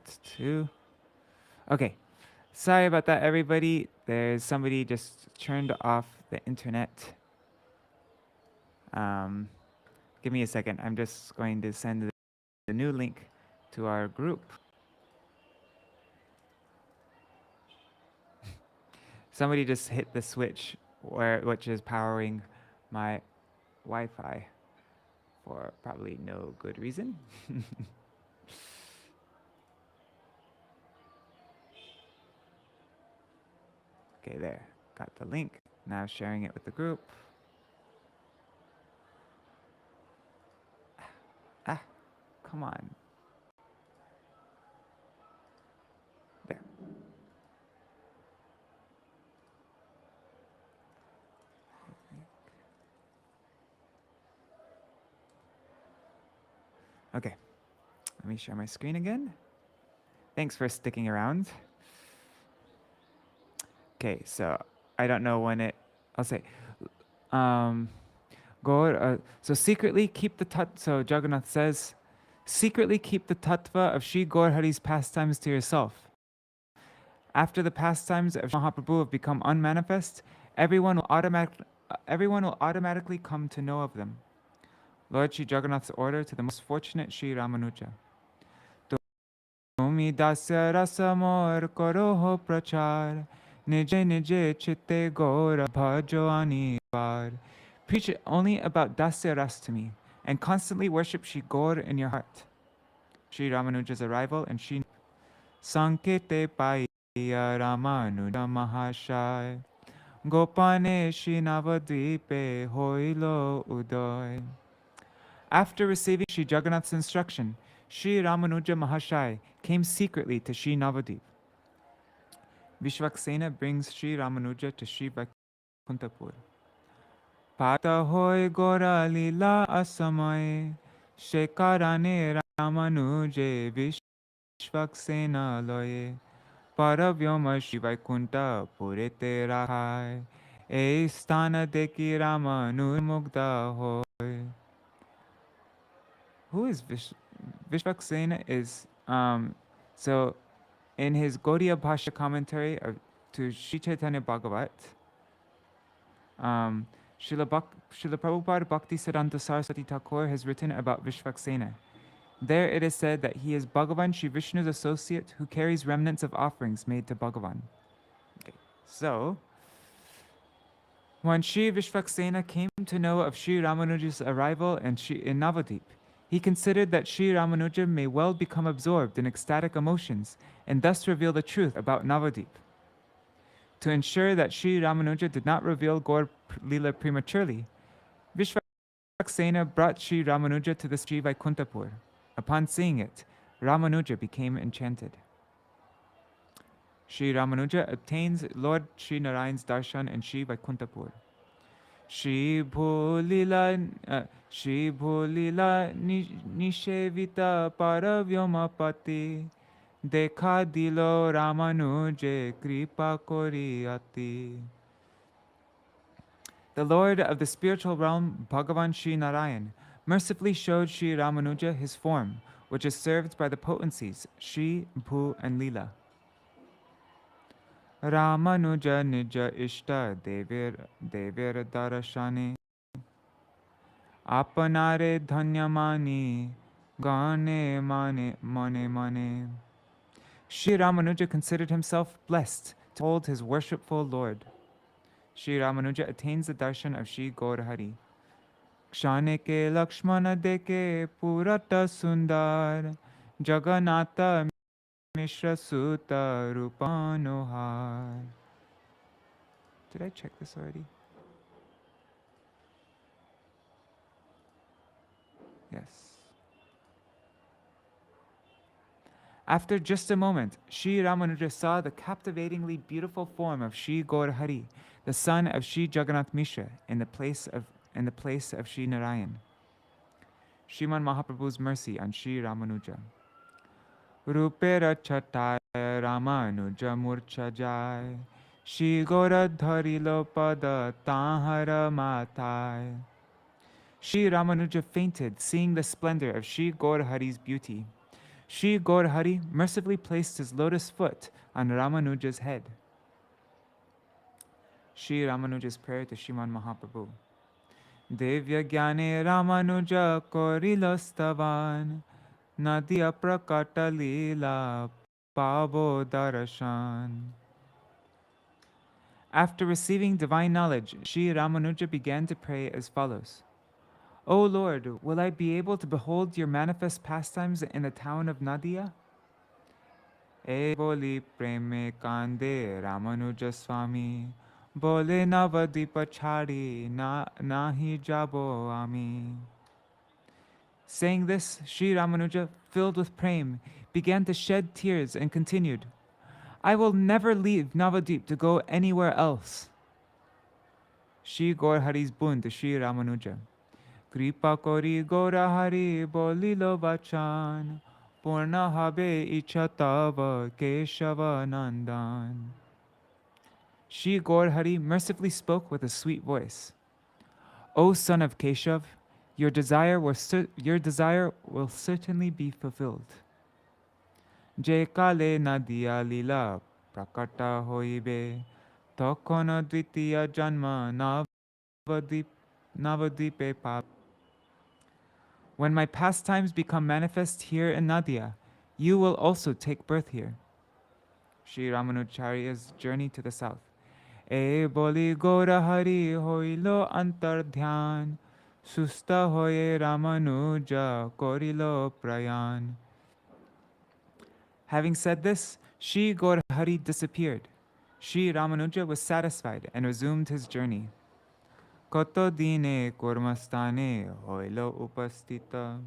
part 2. Okay, sorry about that, everybody. There's somebody just turned off the internet. Give me a second. I'm just going to send the new link to our group. Somebody just hit the switch which is powering my Wi-Fi for probably no good reason. Okay, there. Got the link. Now sharing it with the group. Come on. There. Okay, let me share my screen again. Thanks for sticking around. Okay, so I don't know when I'll say, so secretly keep the so Jagannath says, secretly keep the tattva of Śrī Gaur Hari's pastimes to yourself. After the pastimes of Mahaprabhu have become unmanifest, everyone will automatically come to know of them. Lord Śrī Jagannath's order to the most fortunate Śrī Ramanuja. Tumi dasya rasa mor karo ho prachar, nije nije chitte gora bhajo anivar. Preach only about dasya ras to me, and constantly worship Śrī Gaur in your heart. Śrī Ramanuja's arrival and Śrī Sankete Paiya Ramanuja Mahashai Gopane Śrī Navadvīpa Hoilo Udoy. After receiving Śrī Jagannath's instruction, Śrī Ramanuja Mahashai came secretly to Śrī Navadvīpa. Vishvaksena brings Śrī Ramanuja to Śrī Vaikuntapur. Pata hoy gora lila asamay, shekarane Ramanuje Vishvaksena loye, paravyoma Śrī Vaikunta purete rahai, e sthana deki Ramanuja mugda hoy. Who is Vishvaksena? Is so in his Gaudiya Bhashya commentary to Śrī Chaitanya Bhagavat, Srila Prabhupada Bhaktisiddhanta Saraswati Ṭhākura has written about Vishvaksena. There it is said that he is Bhagavan Śrī Vishnu's associate who carries remnants of offerings made to Bhagavan. Okay. So, when Śrī Vishvaksena came to know of Śrī Ramanuja's arrival in Navadvīpa, he considered that Śrī Ramanuja may well become absorbed in ecstatic emotions and thus reveal the truth about Navadvīpa. To ensure that Śrī Ramanuja did not reveal Gaur Leela prematurely, Vishvaksena brought Śrī Ramanuja to the Śrī Vaikuntapur. Upon seeing it, Ramanuja became enchanted. Śrī Ramanuja obtains Lord Śrī Narayan's darshan in Śrī Vaikuntapur. Śrī Bhulila Nishevita Paravyomapati Dekha dilo Ramanuje kripa koriyati. The Lord of the spiritual realm, Bhagavan Śrī Narayan, mercifully showed Śrī Ramanuja his form, which is served by the potencies Śrī, Bhu, and Leela. Ramanuja nija ishta devir darashani apanare dhanyamani gane mane. Śrī Ramanuja considered himself blessed to hold his worshipful Lord. Śrī Ramanuja attains the darshan of Śrī Gaur Hari. Kshane ke Lakshmana deke purata sundar Jagannatha Mishra Sutta Rupanohar. Did I check this already? Yes. After just a moment, Śrī Ramanuja saw the captivatingly beautiful form of Śrī Gaur Hari, the son of Śrī Jagannath Mishra, in the place of Śrī Narayan. Śrīmad Mahaprabhu's mercy on Śrī Ramanuja. Rupera Chataya Ramanuja Murcha Jai Śrī Gaura Dharilo Pada Tahara Matai. Śrī Ramanuja fainted, seeing the splendor of Śrī Gaur Hari's beauty. Shri Gaurahari mercifully placed his lotus foot on Ramanuja's head. Shri Ramanuja's prayer to Śrīmad Mahaprabhu. Devya Gyane Ramanuja Korilo Stavan Nadia Prakata Lila Pavo Darashan. After receiving divine knowledge, Shri Ramanuja began to pray as follows. O Lord, will I be able to behold your manifest pastimes in the town of Nadia? E boli preme kande Ramanuja Swami Bole Navadvipa chhadi nahi jabo ami. Saying this, Shri Ramanuja, filled with prema, began to shed tears and continued, I will never leave Navadvip to go anywhere else. Shri Gaurahari's boon to Shri Ramanuja. Kripa kori Gaurahari bolilo vachan Purna habe icha tava Keshava Nandan. Shri Gaurahari mercifully spoke with a sweet voice. O son of Keshav, your desire will certainly be fulfilled. Je kale nadia lila prakata hoibe Tokono dvitiya janma navadvipe pap. When my pastimes become manifest here in Nadia, you will also take birth here. Shri Ramanujacharya's journey to the south. E boli Gaurahari hoilo antardhyan Susta hoye Ramanuja korilo prayan. Having said this, Shri Gaurahari disappeared. Shri Ramanuja was satisfied and resumed his journey. Koto dine kurmastane hoilo upastita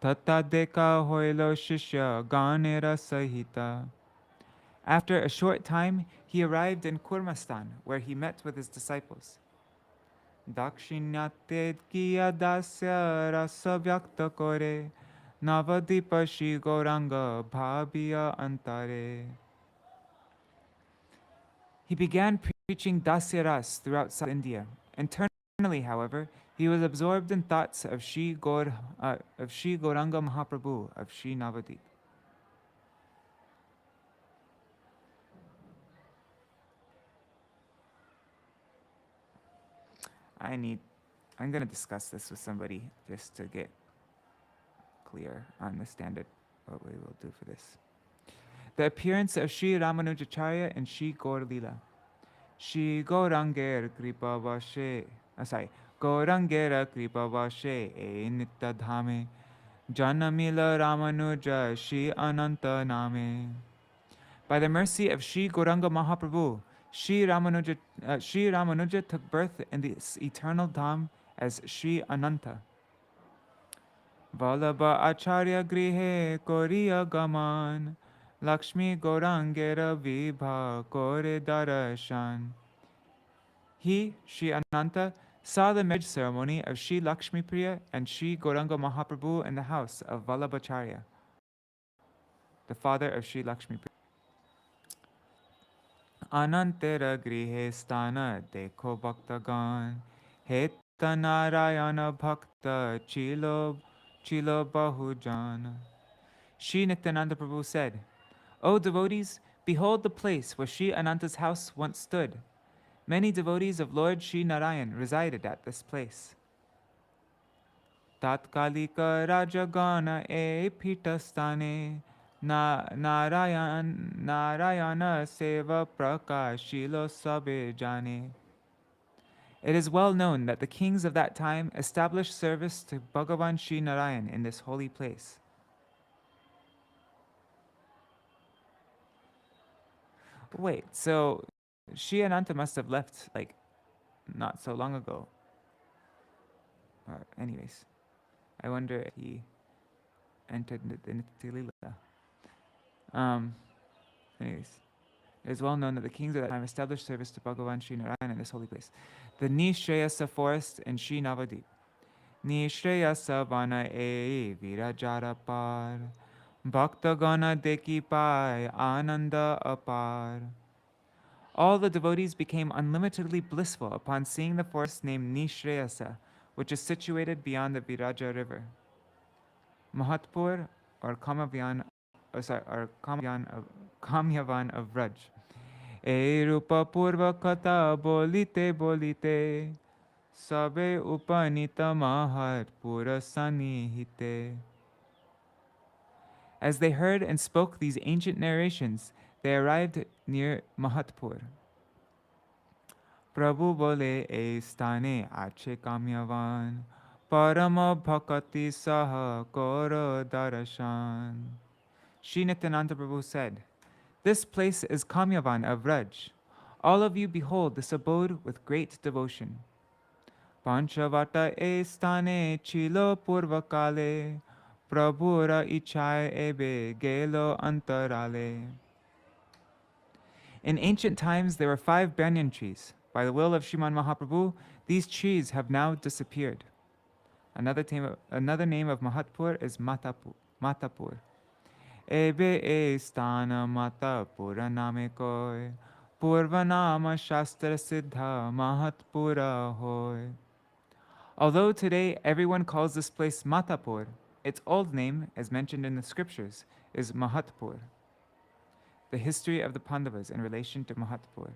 Tata deka hoilo shishya ganera sahita. After a short time, he arrived in Kurmastan, where he met with his disciples. Dakshinyate kiya dasya rasa vyakta kore Navadvipa Shri Gauranga bhabiya antare. He began preaching Dasya Ras throughout South India. Internally, however, he was absorbed in thoughts of Shri Gauranga Mahaprabhu of Śrī Navadvīpa. I'm going to discuss this with somebody just to get clear on the standard, what we will do for this. The appearance of Shri Ramanujacharya and Shri Gaur Lila. Shri Gauranger Kripa Vashe, Gaurangera Kripa Vashe E Nitta Dhame Janamila Ramanuja Shri Ananta Name. By the mercy of Shri Gauranga Mahaprabhu, Shri Ramanuja took birth in this eternal Dham as Shri Ananta. Vallabha Acharya Grihe Koriya Gaman Lakshmi Gaurangera Vibha Kore Darashan. He, Shri Ananta, saw the marriage ceremony of Shri Lakshmi Priya and Shri Gauranga Mahaprabhu in the house of Vallabhacharya, the father of Shri Lakshmi Priya. Anantera grihe stana dekho bhaktagan heta Nārāyaṇa bhakta chilo bahujan. Shri Nityananda Prabhu said, O devotees, behold the place where Shri Ananta's house once stood. Many devotees of Lord Shri Narayan resided at this place. Tatkalika rajagana e pitastane Nārāyaṇa seva prakashilo sabe jane. It is well known that the kings of that time established service to Bhagavan Shri Narayan in this holy place. Wait, so Shri Ananta must have left like not so long ago. Anyways, I wonder if he entered the Nitya Lila. Anyways, it is well known that the kings of that time established service to Bhagavan Shri Narayan in this holy place. The Nishreyasa forest in Śrī Navadvīpa. Nishreyasa vana e virajara par. Bhaktagana deki pai ananda apar. All the devotees became unlimitedly blissful upon seeing the forest named Nishreyasa, which is situated beyond the Viraja river. Mahatpur or Kamyavan, Kamyavan of Vraj. E rupa purva katha bolite bolite, sabe upanita mahat pura sanihite. As they heard and spoke these ancient narrations, they arrived near Mahatpur. Prabhu bole e stane ache kamyavan, parama bhakati saha koro darashan. Śrī Nityananda Prabhu said, "This place is Kamyavan of Vraj. All of you behold this abode with great devotion. Panchavata e stane chilo purvakale, Prabhura ichai ebe gelo antarale." In ancient times, there were 5 banyan trees. By the will of Srimad Mahaprabhu, these trees have now disappeared. Another name of Mahatpur is Matapur. Ebe e stana Matapura name koi, Purvanama Shastra Siddha Mahatpura hoy. Although today everyone calls this place Matapur, its old name, as mentioned in the scriptures, is Mahatpur. The history of the Pandavas in relation to Mahatpur.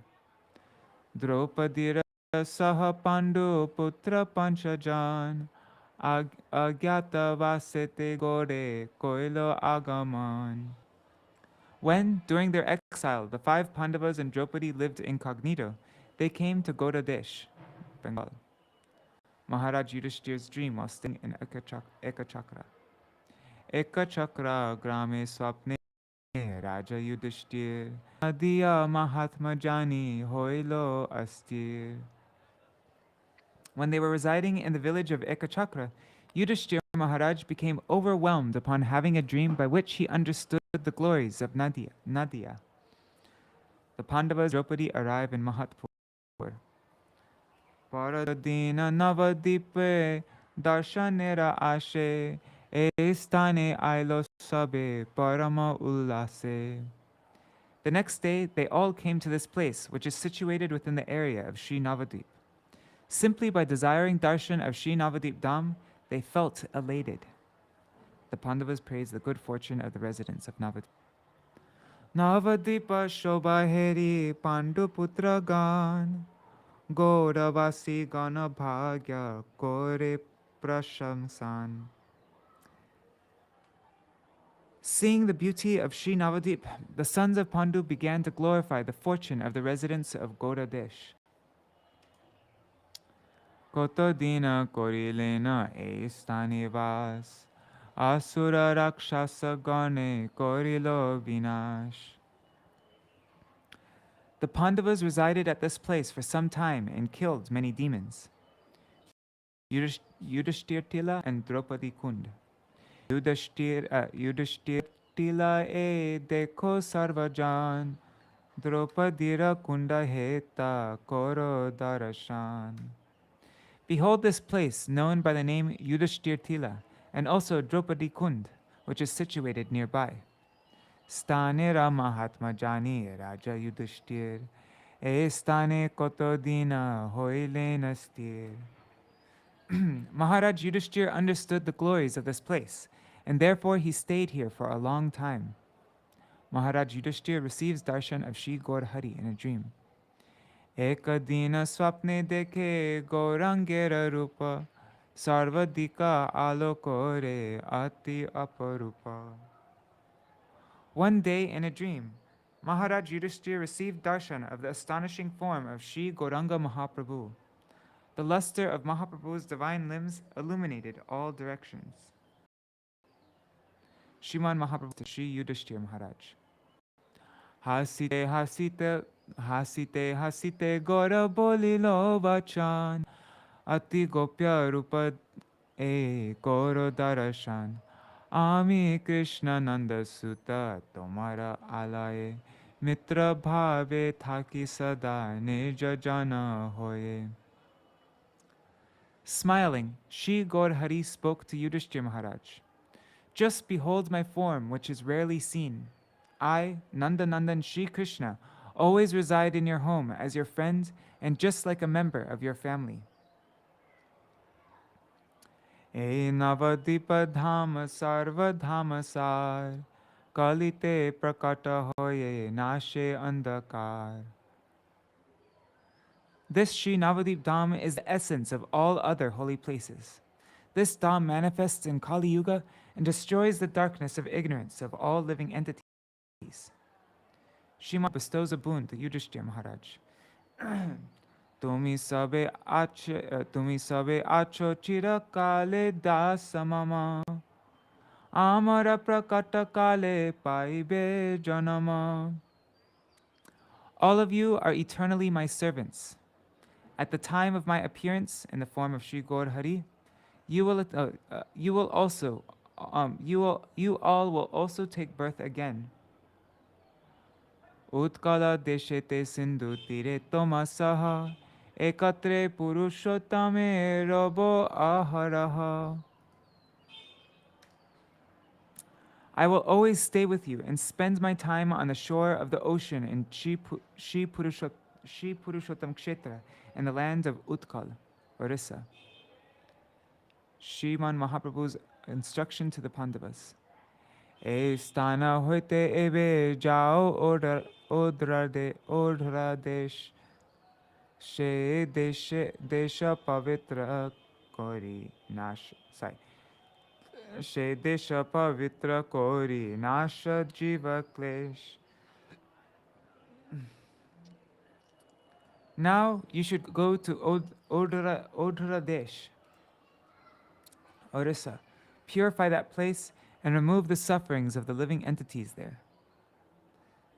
Draupadira saha Pandu putra panchajan, agyata vasete gore koilo agaman. When, during their exile, the 5 Pandavas and Draupadi lived incognito, they came to Godadesh, Bengal. Mahārāja Yudhishthira's dream while staying in Ekachakra. Ekachakra grame swapne Raja Yudhishthir Adiya Mahatma Jani Hoilo Astir. When they were residing in the village of Ekachakra, Yudhishthira Maharaj became overwhelmed upon having a dream by which he understood the glories of Nadia. The Pandavas Draupadi arrive in Mahatpur. Paradina Navadvipa Darshanera Ashe Estane Ailo Sabe Parama Ullase. The next day, they all came to this place, which is situated within the area of Śrī Navadvīpa. Simply by desiring darshan of Śrī Navadvīpa-dhāma, they felt elated. The Pandavas praised the good fortune of the residents of Navadvipa. Navadvipa Shobha Heri Pandu Putra Gan Gaudavasi Gana Bhagya Kore Prashamsan. Seeing the beauty of Śrī Navadvipa, the sons of Pandu began to glorify the fortune of the residents of Gaudadesh. Koto dina korilena e stane vas, asura rakshasa gane korilo vinash. The Pandavas resided at this place for some time and killed many demons. Yudhishthira and Draupadi Kund. Yudhishthira e dekho sarvajan, Draupadira kunda heta koro darashan. Behold this place, known by the name Yudhishthira, and also Draupadi Kund, which is situated nearby. Stanera Mahatma Jani Raja Yudhishthir, e stane koto dina hoilena stir. Mahārāja Yudhishthira understood the glories of this place, and therefore he stayed here for a long time. Mahārāja Yudhishthira receives darshan of Shri Gaur Hari in a dream. Ekadina swapne dekhe gaurangera rupa, sarvadika alokore ati aparupa. One day in a dream, Mahārāja Yudhishthira received darshan of the astonishing form of Shri Gauranga Mahaprabhu. The luster of Mahaprabhu's divine limbs illuminated all directions. Śrīmad Mahaprabhu to Shri Yudhishthira Maharaj. Hasite hasite hasite hasite gora bolilo vachan, ati gopya rupa e goro darashan. Ami Krishna Nanda Sutta tomara alaye, mitra bhave thaki sada nija jana hoye. Smiling, Shri Gaur Hari spoke to Yudhishthira Maharaj. Just behold my form, which is rarely seen. I, Nandanandan Shri Krishna, always reside in your home as your friend and just like a member of your family. Śrī Navadvīpa-dhāma sarvadhāma sār, kalite prakata hoye nashe andakar. This Śrī Navadvīpa-dhāma is the essence of all other holy places. This Dham manifests in Kali Yuga and destroys the darkness of ignorance of all living entities. Śrīmad bestows a boon to Yudhishthira Maharaj. Tumi sabe acho chirakale dasamama, amara prakata kale paibe janama. All of you are eternally my servants. At the time of my appearance in the form of Śrī Gaur Hari, you all will also take birth again. Utkala deshete sindhu tire toma saha, ekatre purushottame robo aharaha. I will always stay with you and spend my time on the shore of the ocean in Śrī Purushottam Kshetra in the land of Utkal, Orissa. Śrīman Mahaprabhu's instruction to the Pandavas. E sthana hoite ebe jao odhradesh, she desha pavitra kori nash. She desha pavitra kori nasha jiva klesh. Now you should go to Odhradesh, Orissa, purify that place and remove the sufferings of the living entities there.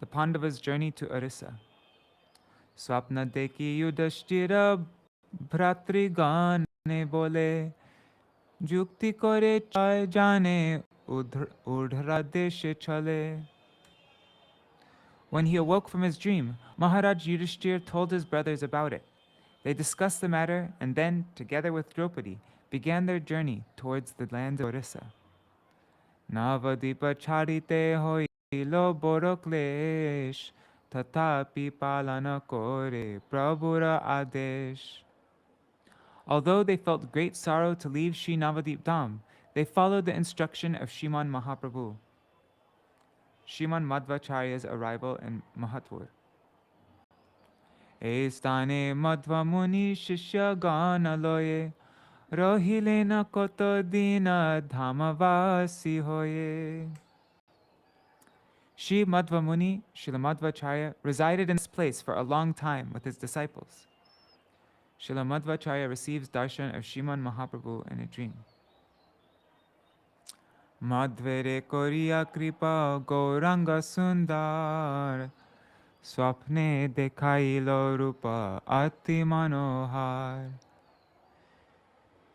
The Pandavas journey to Orissa. Swapna deki Yudhishthira bhratrigane bole, jukti kore chai jane Odhradeshe chale. When he awoke from his dream, Mahārāja Yudhishthira told his brothers about it. They discussed the matter and then, together with Draupadi, began their journey towards the land of Orissa. Navadvipa charite hoilo boroklesh, tatapi palana kore prabhura adesh. Although they felt great sorrow to leave Śrī Navadvīpa-dhāma, they followed the instruction of Śrīman Mahaprabhu. Śrīman Madhvacharya's arrival in Mahathur. Estane Madhva Muni Shishya Gana Loye, Rohilena Koto Dina Dhamavasi Hoye. Śrī Madhva Muni, Śrīla Madhvacharya, resided in this place for a long time with his disciples. Śrīla Madhvacharya receives darshan of Śrīman Mahaprabhu in a dream. Madhvere Koriya Kripa Gauranga Sundar, Swapne Dekhailo Rupa Ati Manohar.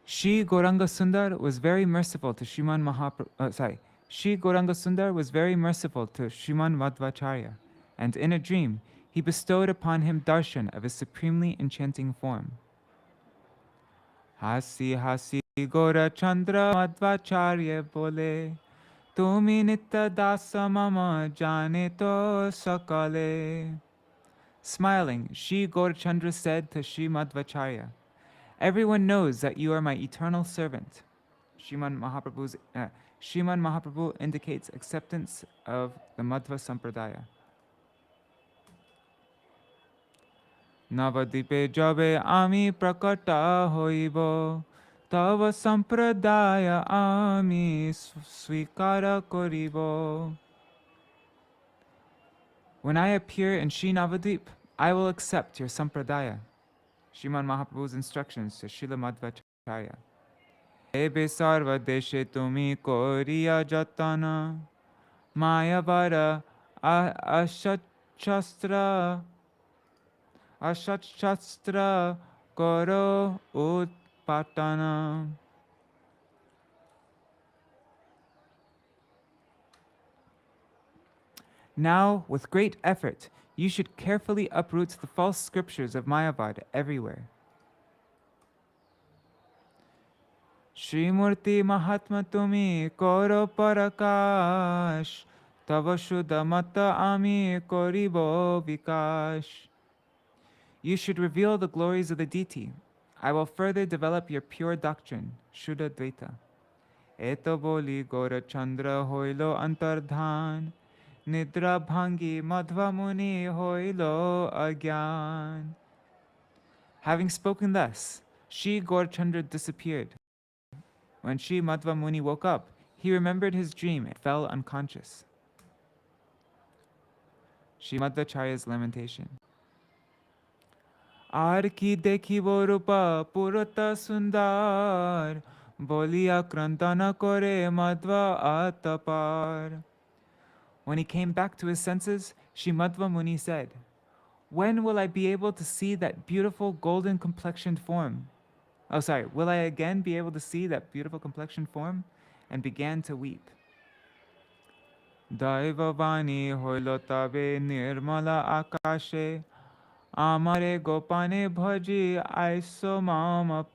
Śrī Gauranga Sundar was very merciful to Śrīman Mahaprabhu. Śrī Gauranga Sundar was very merciful to Śrīman Madhvacharya, and in a dream he bestowed upon him darshan of his supremely enchanting form. Hasi hasi Gora Chandra Madhvacharya bole, Tumi nitta dasa mama jane to sakale. Smiling, Śrī Gaurachandra said to Śrī Madhvacharya, everyone knows that you are my eternal servant. Śrīman Mahaprabhu indicates acceptance of the Madhva Sampradaya. Navadvipe jabe ami prakata hoibo, Tava Sampradaya ami svikara koribo. When I appear in Śrī Navadvīpa, I will accept your Sampradaya. Śrīman Mahaprabhu's instructions to Śrīla Madhvacharya. Ebe sarva deshe tumi koriya jatana, mayavara ashachastra koro utpatana. Now, with great effort, you should carefully uproot the false scriptures of Mayavad everywhere. Srimurti Mahatma Tumi Koro Parakash, Tava Shuddha Mata Ami Koribo Vikash. You should reveal the glories of the deity. I will further develop your pure doctrine, Shuddha Dvaita. Eto boli Gora Chandra hoilo antardhan, Nidra bhangi Madhva Muni hoilo agyan. Having spoken thus, Shri Gaurachandra disappeared. When Shri Madhva Muni woke up, he remembered his dream and fell unconscious. Shri Madhvacharya's lamentation. Ar ki dekhibo rupa purata sundar, boliya krantana kore Madhva atapar. When he came back to his senses, Shri Madhva Muni said, "When will I be able to see that beautiful golden complexioned form?" Will I again be able to see that beautiful complexioned form? And began to weep. Daivavani hoilo tabe nirmala akashe, amare gopane bhaji aiso mama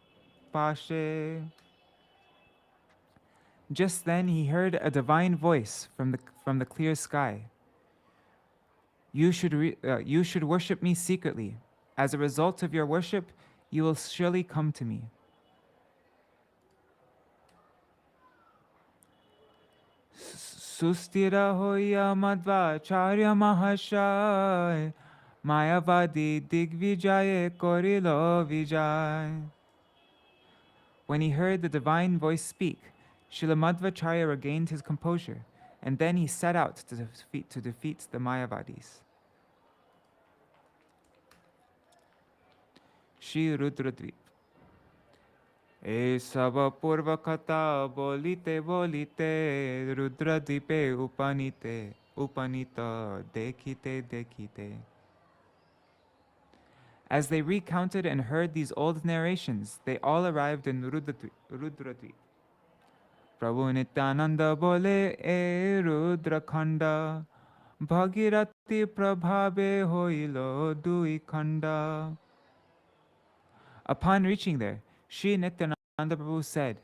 pashe. Just then he heard a divine voice from the clear sky. You should worship me secretly. As a result of your worship, you will surely come to me. Sustira hoya madvacharya mahashaya, mayavadi digvijaye korilo vijay. When he heard the divine voice speak, Srila Madhvacharya regained his composure, and then he set out to defeat the Mayavadis. Shri Rudradvip. E sava purva katha bolite bolite, Rudradvipe upanita dekhite. As they recounted and heard these old narrations, they all arrived in Rudradvip. Prabhu Nityananda bole e Rudrakhanda, Bhagirati prabhave hoilo dui khanda. Upon reaching there, Sri Nityananda Prabhu said,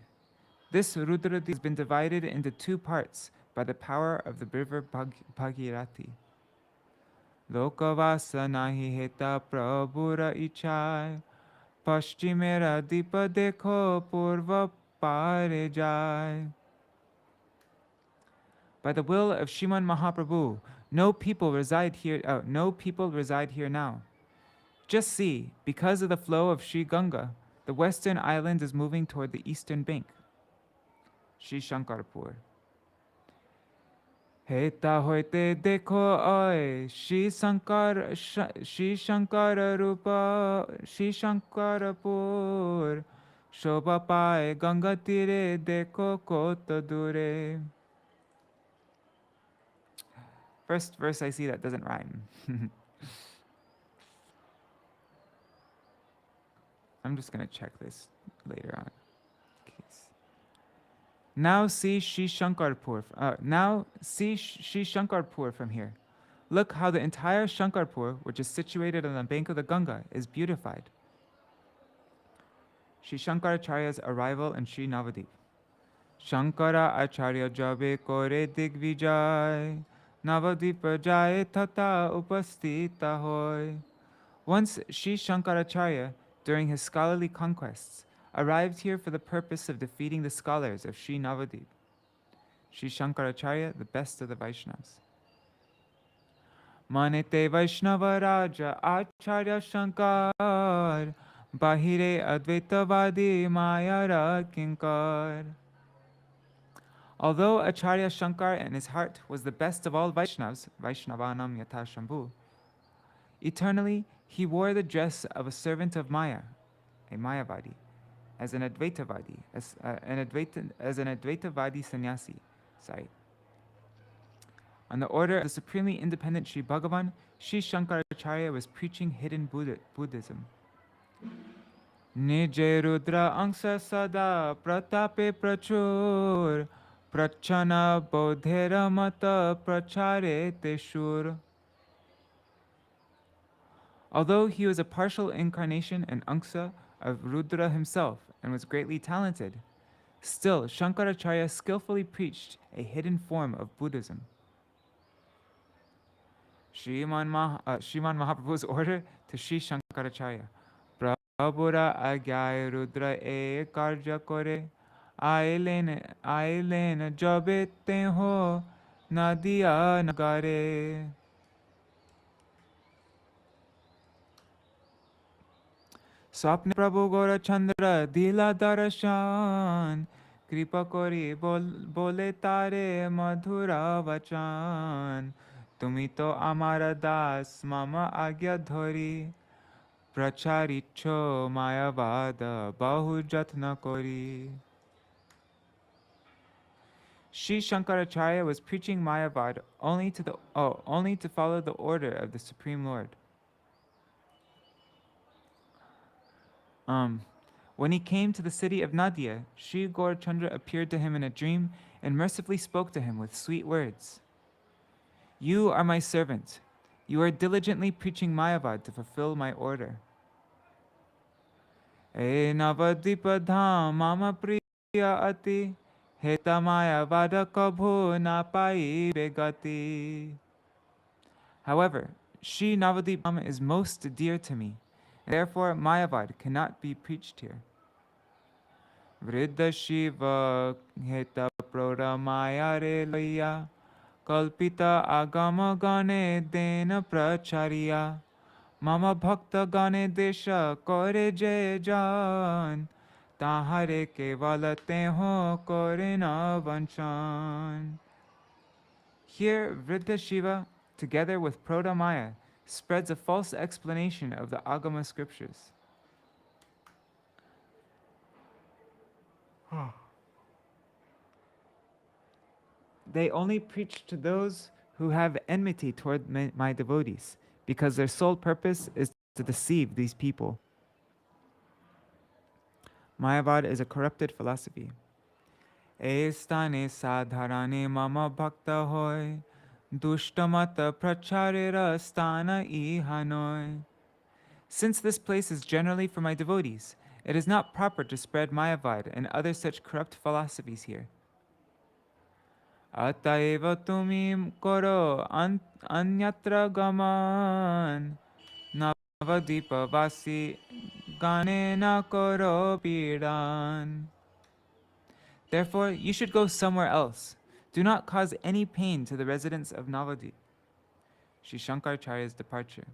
"This Rudradvip has been divided into two parts by the power of the river Bhagirati. Lokavasa nahi heta prabhura ichai, Paschimera dipa dekho purva pare jai." By the will of Śrīmad Mahaprabhu, no people reside here now. Just see, because of the flow of Sri Ganga, the western island is moving toward the eastern bank. Sri Shankarpur. Heta hoite dekho oy, Sri Shankara rupa, Sri Shankarpur, Shobha pae Ganga tire dekho kota dure. First verse I see that doesn't rhyme. I'm just going to check this later on. Now see Sri Shankarpur from here. Look how the entire Shankarpur, which is situated on the bank of the Ganga, is beautified. Sri Shankaracharya's arrival in Śrī Navadvīpa. Shankara Acharya jabe kore digvijay, Navadvipa jaye tata upastita hoy. Once Sri Shankaracharya, during his scholarly conquests, arrived here for the purpose of defeating the scholars of Śrī Navadvīpa. Sri Shankaracharya, the best of the Vaishnavas. Manete Vaishnava Raja Acharya Shankar, Bahire Advaitavadi Mayara Kinkar. Although Acharya Shankar in his heart was the best of all Vaishnavas, Vaishnavanam Yatha Shambhu, eternally he wore the dress of a servant of Maya, a Mayavadi, as an Advaitavadi, as an Advaitavadi sannyasi. On the order of the supremely independent Sri Bhagavan, Sri Shankaracharya was preaching hidden Buddhism. Nije Rudra Angsa Sada Pratape Prachur, Prachana Bodhera Mata Prachare Teshur. Although he was a partial incarnation and Angsa of Rudra himself and was greatly talented, still Shankaracharya skillfully preached a hidden form of Buddhism. Śrīman Mahaprabhu's order to Sri Shankaracharya. Prabhura agyay Rudra e karja kore. Ailen jabete ho nadia nagare. Swapne Prabhu Gora Chandra Dila Darashan. Kripa kori bole tare madhura vachan. Tumi to amara das mama agya dhori. Pracharicho mayavada bahu jatna kori. Sri Shankaracharya was preaching Mayavad only to follow the order of the Supreme Lord. When he came to the city of Nadia, Sri Gaurachandra appeared to him in a dream and mercifully spoke to him with sweet words. You are my servant. You are diligently preaching Mayavad to fulfill my order. Śrī Navadvīpa-dhāma-māhātmya ati heta Mayavada kabho na pai begati. However, Śrī Navadvīpa-dhāma is most dear to me. Therefore, Mayavad cannot be preached here. Vriddha Shiva Heta Proda Maya Relaya Kalpita Agama Gane Dena Pracharya Mama Bhakta Gane Desha Kore Jai Jan Tahare Kevala Teho Kore Na Vanchan. Here, Vriddha Shiva, together with Proda Maya, spreads a false explanation of the Agama scriptures. They only preach to those who have enmity toward my devotees, because their sole purpose is to deceive these people. Mayavad is a corrupted philosophy. Estane sadharane mama bhakta hoy, dushtamata pracharera stana ihanoy. Since this place is generally for my devotees, it is not proper to spread Mayavad and other such corrupt philosophies here. Ataeva tumim koro anyatra gaman Navadvipa vasi gane na koro pidan. Therefore, you should go somewhere else. Do not cause any pain to the residents of Navadvip. Sri Shankaracharya's departure.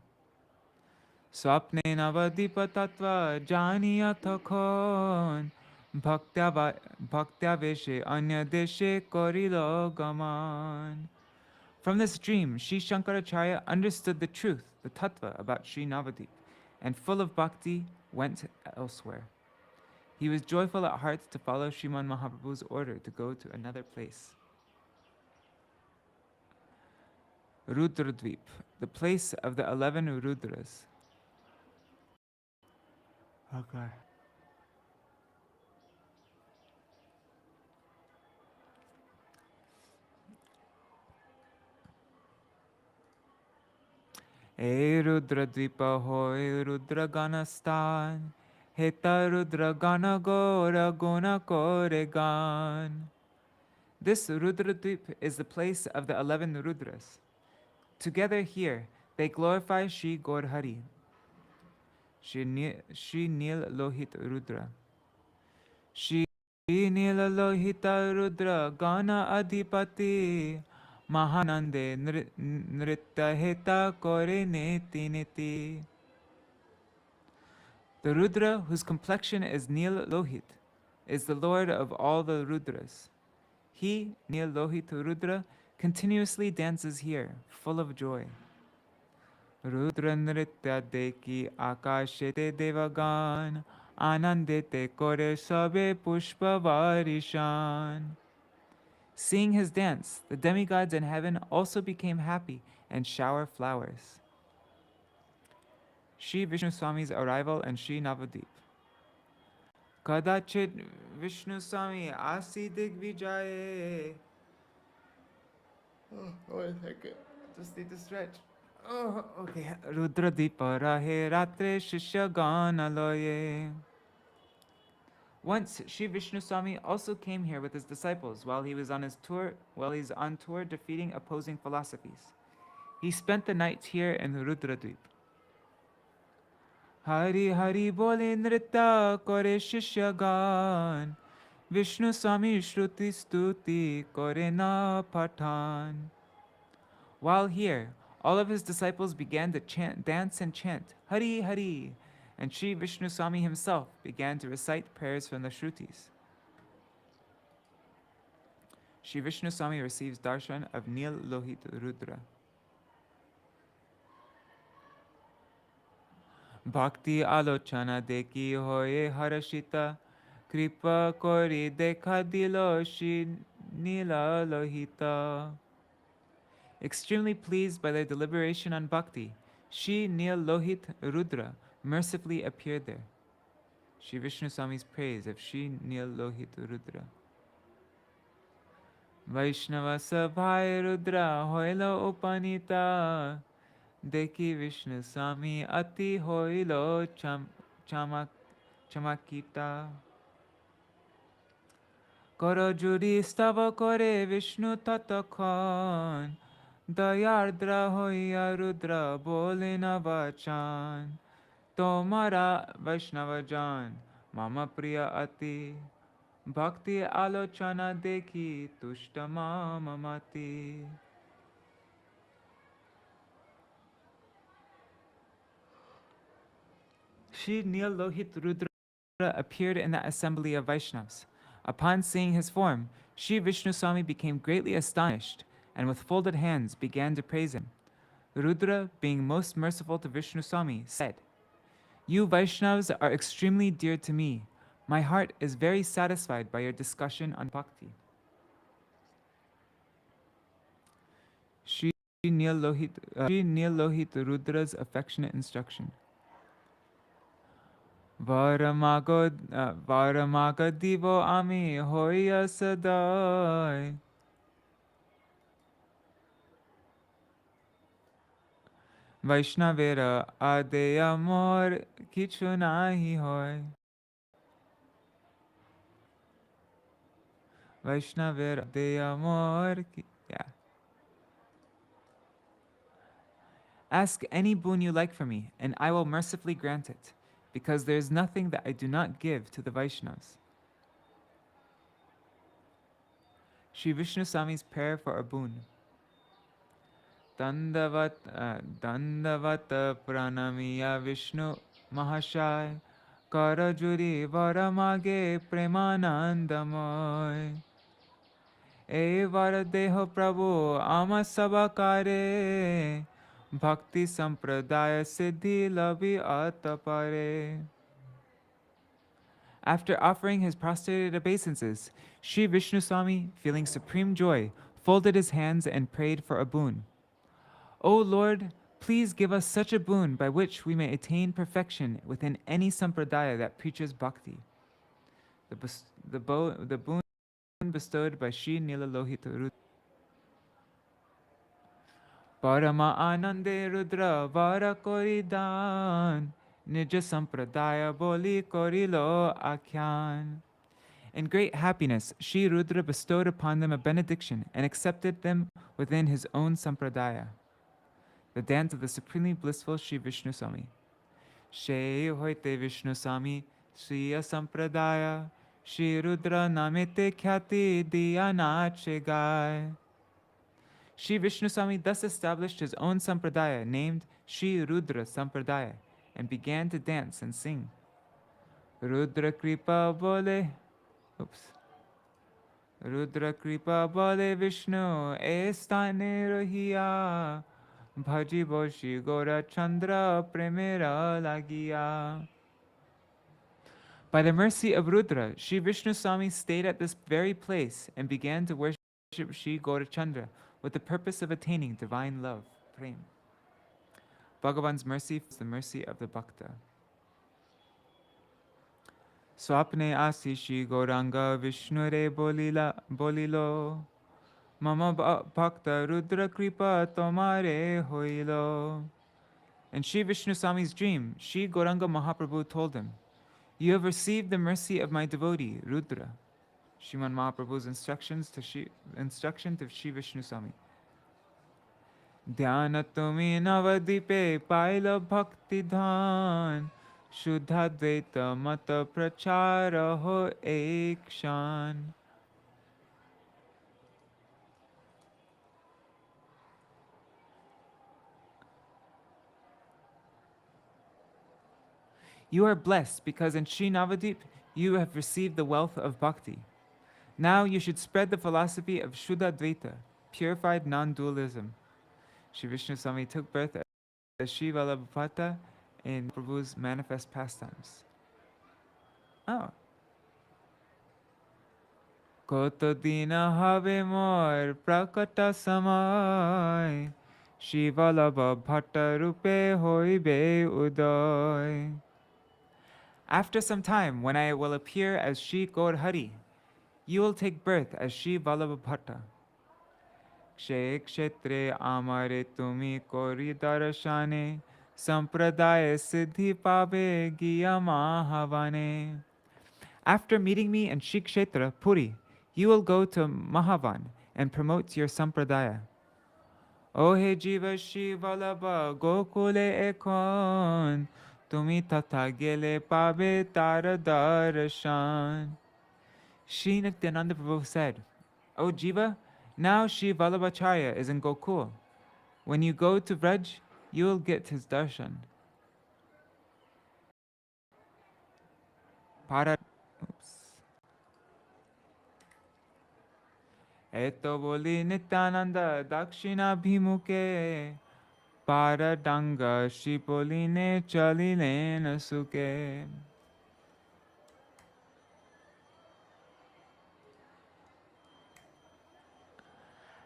Swapne Navadvipa tattva janiyatha khon bhaktya-veshe anya deshe korilo gaman. From this dream, Sri Shankaracharya understood the truth, the tattva about Śrī Navadvīpa, and full of bhakti went elsewhere. He was joyful at heart to follow Śrīmad Mahaprabhu's order to go to another place. Rudradvip, the place of the 11 Rudras. Okay. E Rudradvipa hoy Rudraganastan, Heta Rudragana Gora Guna Koregan. This Rudradvip is the place of the 11 Rudras. Together here, they glorify Shri Gaurhari, Shri Nil Lohit Rudra. Shri Nil Lohita Rudra Gana Adhipati Mahanande Nritta Heta Kore Neti Neti. The Rudra, whose complexion is Nil Lohit, is the Lord of all the Rudras. He, Nil Lohit Rudra, continuously dances here, full of joy. Rudra Nritya Deki Akashete Devagan Anandete Kore Sabe Pushpa Varishan. Seeing his dance, the demigods in heaven also became happy and shower flowers. Shri Vishnu Swami's arrival in Śrī Navadvīpa. Kadachit Vishnu Swami Asi Digvijaye. Oh, wait a second. Just need to stretch. Oh, okay. Rudradvipa Rahe Ratre Shishya Ganaloye. Once, Shri Vishnu Swami also came here with his disciples while he's on tour defeating opposing philosophies. He spent the night here in Rudradvip. Hari Hari bole nritta kore shishya gan. Vishnu Swami Shruti Stuti kore na pathan. While here, all of his disciples began to dance and chant Hari Hari, and Sri Vishnu Swami himself began to recite prayers from the Shrutis. Sri Vishnu Swami receives darshan of Nil Lohit Rudra. Bhakti alochana deki hoye harashita, kripa kori dekha dilo Shri Nila Lohita. Extremely pleased by their deliberation on bhakti, Shri Nil Lohit Rudra mercifully appeared there. Shri Vishnu Swami's praise of Shri Nil Lohit Rudra. Vaishnava Sabhai Rudra Hoilo Upanita, Deki Vishnu Swami Ati Hoilo Chamakita. Koro Judi Stava Kore Vishnu Tatakhan, Dayardra Hoya Rudra Bole Navachan, Tomara Vaishnava Jan, Mama Priya Ati, Bhakti Alochana Dekhi Tushtama Mamati. Shri Nil Lohit Rudra appeared in the assembly of Vaishnavas. Upon seeing his form, Shri Vishnu Swami became greatly astonished and with folded hands began to praise him. Rudra, being most merciful to Vishnu Swami, said, "You Vaishnavas are extremely dear to me. My heart is very satisfied by your discussion on bhakti." Shri Nil Lohit Rudra's affectionate instruction. Varamaga divo ami hoya sadai. Vaishnavera adeya mor kichu nahi hoy. Vaishnavera adeya mor. Yeah. Ask any boon you like from me, and I will mercifully grant it, because there is nothing that I do not give to the Vaishnavas. Shri Vishnu Swami's prayer for a boon. Dandavat pranamiya Vishnu Mahashai, Karajuri varamage premanandamoy. E varadeho Prabhu amasabakare, Bhakti Sampradaya Siddhi Labi Atapare. After offering his prostrated obeisances, Shri Vishnu Swami, feeling supreme joy, folded his hands and prayed for a boon. O Lord, please give us such a boon by which we may attain perfection within any sampradaya that preaches bhakti. The boon bestowed by Shri Nila Lohit Rudra. Parama Anande Rudra Vara Koridan, Nija Sampradaya Boli Korilo Akhyan. In great happiness, Shri Rudra bestowed upon them a benediction and accepted them within his own sampradaya. The dance of the supremely blissful Shri Vishnu Swami. Shri Hoite Vishnu Swami, Shriya Sampradaya, Shri Rudra Namete Khyati Diya Nache Gai. Shri Vishnu Swami thus established his own sampradaya named Shri Rudra Sampradaya and began to dance and sing. Rudra Kripa Bole, Rudra Kripa Bole Vishnu Estane Rohiya, Bhaji Boshi Gora Chandra Premera Lagiya. By the mercy of Rudra, Shri Vishnu Swami stayed at this very place and began to worship Shri Gaurachandra with the purpose of attaining divine love, prem. Bhagavan's mercy is the mercy of the Bhakta. Swapne asi Shri Gauranga Vishnure bolilo, Mama Bhakta Rudra Kripa Tomare hoilo. In Shri Vishnu Swami's dream, Shri Gauranga Mahaprabhu told him, "You have received the mercy of my devotee, Rudra." Śrīmad Mahaprabhu's instruction to Shri Vishnu Swami. Dhyana tumi Navadvīpe paila bhakti dhan, Shuddha-dvaita mata prachara ho ekshan. You are blessed because in Śrī Navadvīpa you have received the wealth of bhakti. Now you should spread the philosophy of Shuddha-dvaita, purified non-dualism. Shri Vishnu Swami took birth as Śrī Vallabhapata in Prabhu's manifest pastimes. Oh. Koto dina have mor prakata samay, Śrī Vallabhapata rupe hoibe udoy. After some time, when I will appear as Śrī Gaur-Hari, you will take birth as Śrī Vallabhapata. Kshe kshetre amare tumi kori darashane, sampradaya siddhi pabe giya mahavane. After meeting me in Shri Kshetra, Puri, you will go to Mahavan and promote your sampradaya. O he jiva Shri Vallabha gokule ekon, tumi tata gele pabe tara darshan. Shri Nityananda Prabhu said, O Jiva, now Shri Vallabhacharya is in Gokul. When you go to Vraj, you will get his darshan. Eto boli Nityananda dakshina bhimuke, paradanga Shri boline chalilena suke.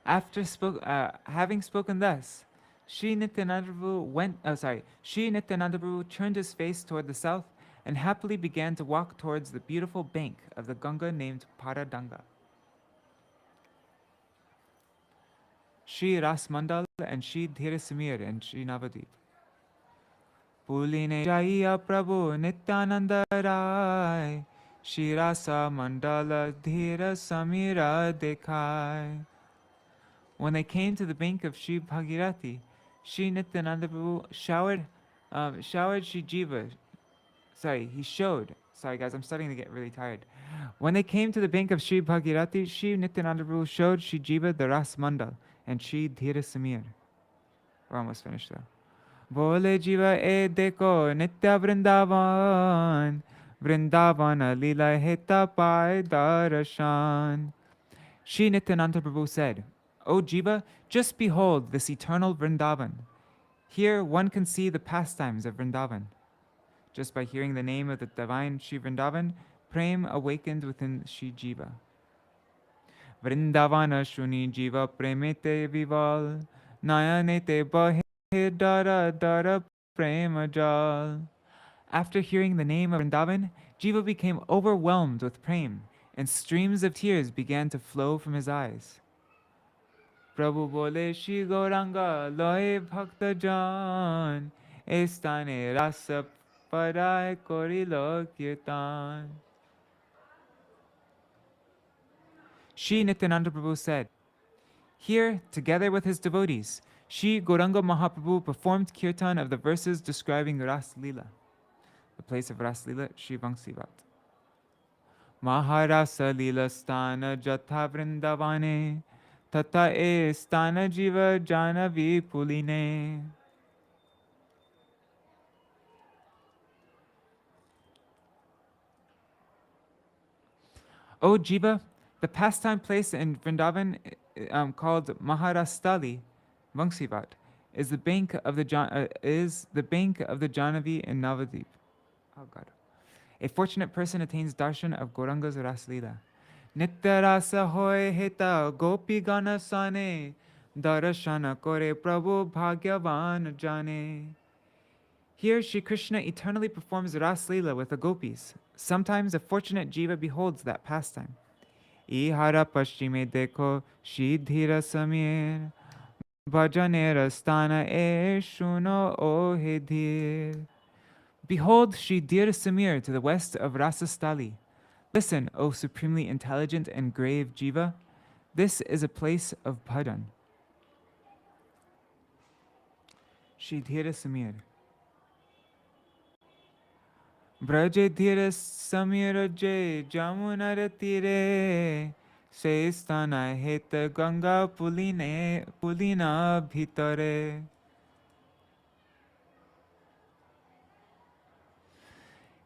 After having spoken thus, Shri Nityananda Prabhu turned his face toward the south and happily began to walk towards the beautiful bank of the Ganga named Paradanga. Shri Rasmandal and Shri Dhirasamir and Śrī Navadvīpa. Puline Jaiya Prabhu Nityananda Rai, Shri Rasa Mandala Dhira Samira Dekhai. When they came to the bank of Shri Bhagirathi, Shri Nityananda Prabhu showed Shri Jiva. Sorry guys, I'm starting to get really tired. When they came to the bank of Shri Bhagirathi, Shri Nityananda Prabhu showed Shri Jiva the Ras Mandal and Shri Dhira Samir. We're almost finished though. Bole Jiva e deko Nitya Vrindavan, Vrindavana Lila Heta Pai Darashan. Shri Nityananda Prabhu said, O Jiva, just behold this eternal Vrindavan. Here one can see the pastimes of Vrindavan. Just by hearing the name of the divine Shri Vrindavan, Prem awakened within Shri Jiva. Vrindavana Shuni Jiva Premite Vival, Nayanete Bahir Dara Dara Premajal. After hearing the name of Vrindavan, Jiva became overwhelmed with Prem, and streams of tears began to flow from his eyes. Prabhu bole Shri Gauranga loe bhakta jan, estane rasa parai korilo kirtan. Shri Nityananda Prabhu said, here, together with his devotees, Shri Gauranga Mahaprabhu performed kirtan of the verses describing Ras Lila. The place of Ras Lila, Shri Vangsivat. Mahārāja Lila Sthana Jatha Vrindavane, Tata e Sthana Jiva Janavi Puline. O Jiva, the pastime place in Vrindavan called Maharastali, Vangsivat, is the bank of the Janavi in Navadvip. Oh God. A fortunate person attains darshan of Gauranga's Raslila. Nitya rasa hoy heta gopi gana sane, darashana kore prabhu bhagyavan jane. Here Shri Krishna eternally performs Raslila with the gopis. Sometimes a fortunate jiva beholds that pastime. Ihara paschime dekho Shri Dhira Samir, bhajane rastana e shuno o he dhir. Behold Shri Dhira Samir to the west of Rasastali. Listen, O supremely intelligent and grave jiva, this is a place of bhajan. Shri Dhira Samir. Braje dhira samiraje jamunara tire Sestana heta ganga pulina bhitare.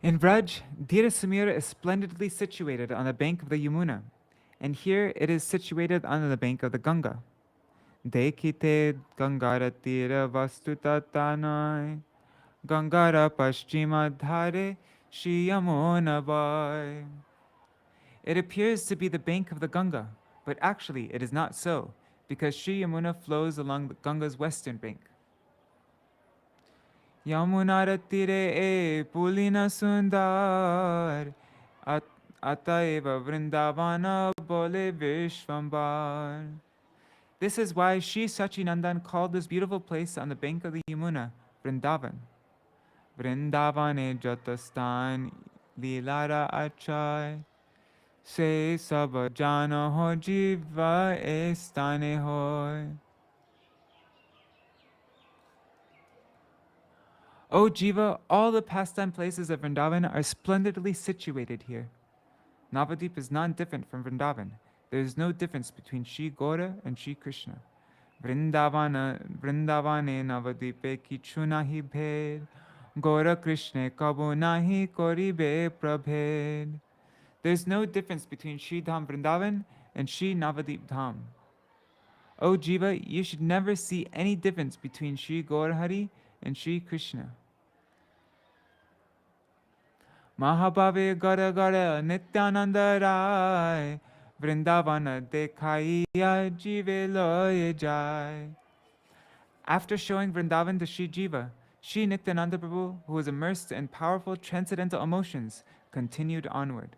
In Braj, Dhira Samira is splendidly situated on the bank of the Yamuna, and here it is situated on the bank of the Ganga. Dekhite Gangara Tira Vastutatanai Gangara Paschima Dhare Shri Yamuna Vai. It appears to be the bank of the Ganga, but actually it is not so, because Shri Yamuna flows along the Ganga's western bank. Yamunara tire e pulina sundar Ataeva Vrindavana bole Vishvambar. This is why Shri Sachinandan called this beautiful place on the bank of the Yamuna Vrindavan. Vrindavane Jatastan Lilara Achai Se Saba Jana Ho Jiva Estane Hoy. O Jiva, all the pastime places of Vrindavan are splendidly situated here. Navadvip is non-different from Vrindavan. There is no difference between Shri Gora and Shri Krishna. Vrindavane Navadvipe kichu nahi bhed, Gora Krishna kabo nahi koribe prabhed. There is no difference between Shri Dham Vrindavan and Shri Navadvip Dham. O Jiva, you should never see any difference between Shri Gaur Hari and Shri Krishna. Mahabhave Gara Gara Nityananda Rai Vrindavana Dekhaiya Jive Loye Jai. After showing Vrindavan to Shri Jiva, Shri Nityananda Prabhu, who was immersed in powerful transcendental emotions, continued onward.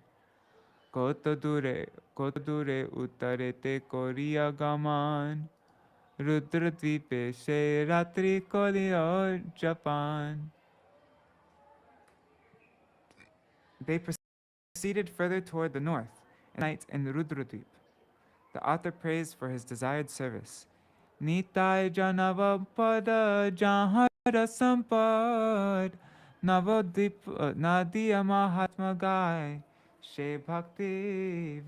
Kota dure uttare te koriya gaman Rudra dvipe se ratri koliya Japan. They proceeded further toward the north, and night in Rudradvip. The author prays for his desired service. Nitai janava pada jahara sampad Navadvip nadiya mahatma gai she Bhaktivinod.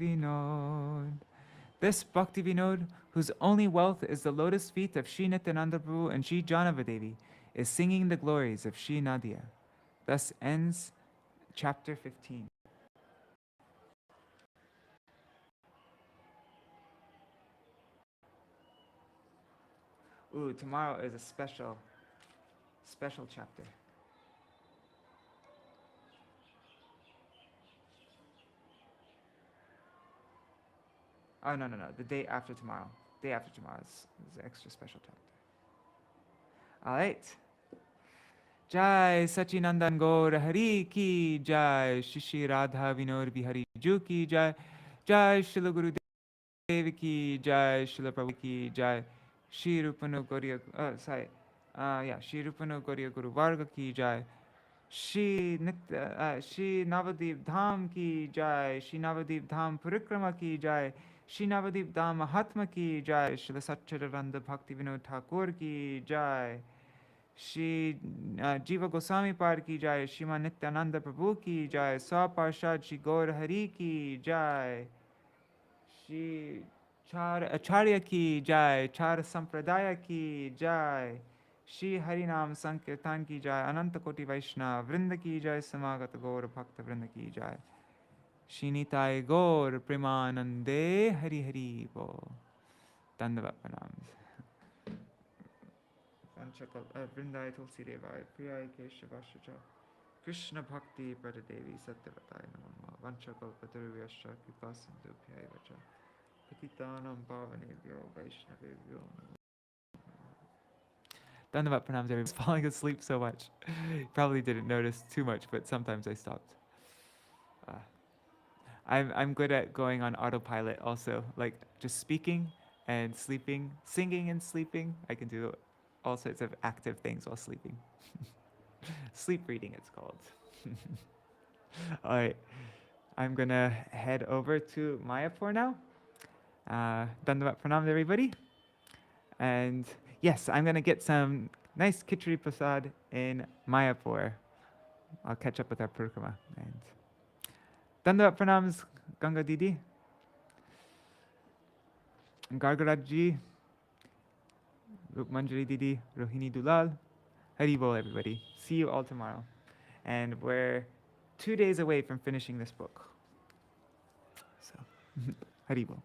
This Bhaktivinod, whose only wealth is the lotus feet of Shri Nityananda Prabhu and Shri Janavadevi, is singing the glories of Shri Nadia. Thus ends Chapter 15. Ooh, tomorrow is a special chapter. Oh, no. The day after tomorrow. Day after tomorrow is an extra special chapter. All right. Jai Sachinandan Gaur Hari ki Jai Shri Radha Vinod Bihari Ju ki Jai Jai Srila Guru Dev ki Jai Srila Prabhu ki Jai Shri Rupanu Gauriya Shri Rupanu Gauriya Guru Varga ki Jai Shri Navadvip Dham ki Jai Shri Navadvip Dham Parikramā ki Jai Śrī Navadvīpa-dhāma-māhātmya ki Jai Śrīla Satchidananda Bhaktivinoda Ṭhākura ki Jai Shri Jiva Gosvāmī Par ki Jai Śrīmad Nityananda Prabhu ki Jai Swa Parshad Shri Gaur Hari ki Jai Shri Acharya ki Jai Chara Sampradaya ki Jai Shri Harinam Sankirtan ki Jai Ananta Koti Vaishnava Vrinda ki Jai Samagata Gaur Bhakta Vrinda ki Jai Shri Nitai Gaur Premanande Hari Hari Bo. Dandavat Pranams. Vrindai Tulsi Devai Priyai Keshavashacha Krishna Bhakti Pradadevi Satyavataya Namah Vanchakal Patarvyascha Kipasindhu Pyaivacha Patitanam Pavanebhyo Vaishnavebhyo. Dandavat Pranams, everyone's falling asleep so much. Probably didn't notice too much, but sometimes I stopped. I'm good at going on autopilot also, like just speaking and sleeping, singing and sleeping. I can do all sorts of active things while sleeping. Sleep reading, it's called. All right, I'm gonna head over to Mayapur now. Dandavat Pranam, everybody. And yes, I'm gonna get some nice Khichdi Prasad in Mayapur. I'll catch up with our Parikramā. And Dandavat pranams, Ganga Didi, Gargaraj Ji, Rup Manjari Didi, Rohini Dulal. Hari Bol, everybody. See you all tomorrow. And we're 2 days away from finishing this book. So, Hari Bol.